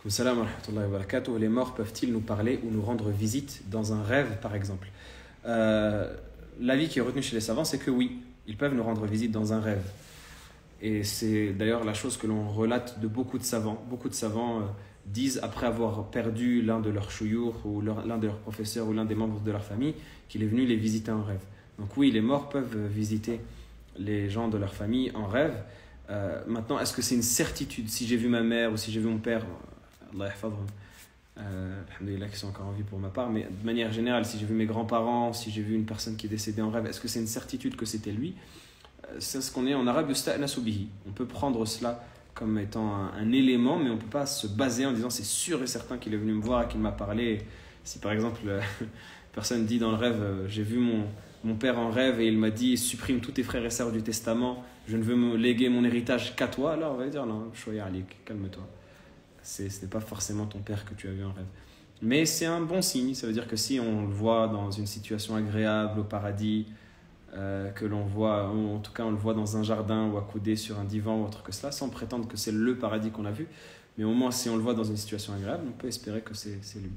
Salam wa rahmatullahi wa barakatuh. Les morts peuvent-ils nous parler ou nous rendre visite dans un rêve, par exemple? L'avis qui est retenu chez les savants, c'est que oui, ils peuvent nous rendre visite dans un rêve. Et c'est d'ailleurs la chose que l'on relate de beaucoup de savants. Beaucoup de savants disent, après avoir perdu l'un de leurs chouyours, ou l'un de leurs professeurs, ou l'un des membres de leur famille, qu'il est venu les visiter en rêve. Donc oui, les morts peuvent visiter les gens de leur famille en rêve. Maintenant, est-ce que c'est une certitude? Si j'ai vu ma mère ou si j'ai vu mon père, Allah yahfadhum, alhamdoulilah, qui sont encore en vie pour ma part, mais de manière générale, si j'ai vu mes grands-parents, si j'ai vu une personne qui est décédée en rêve, est-ce que c'est une certitude que c'était lui? C'est ce qu'on est en arabe, yusta'nasu bihi. On peut prendre cela comme étant un élément, mais on ne peut pas se baser en disant c'est sûr et certain qu'il est venu me voir et qu'il m'a parlé. Si par exemple, personne dit dans le rêve, j'ai vu mon père en rêve et il m'a dit supprime tous tes frères et sœurs du testament, je ne veux me léguer mon héritage qu'à toi, alors on va dire non, shoya alik, calme-toi. Ce n'est pas forcément ton père que tu as vu en rêve. Mais c'est un bon signe, ça veut dire que si on le voit dans une situation agréable au paradis, que l'on voit, en tout cas on le voit dans un jardin ou accoudé sur un divan ou autre que cela, sans prétendre que c'est le paradis qu'on a vu, mais au moins si on le voit dans une situation agréable, on peut espérer que c'est lui.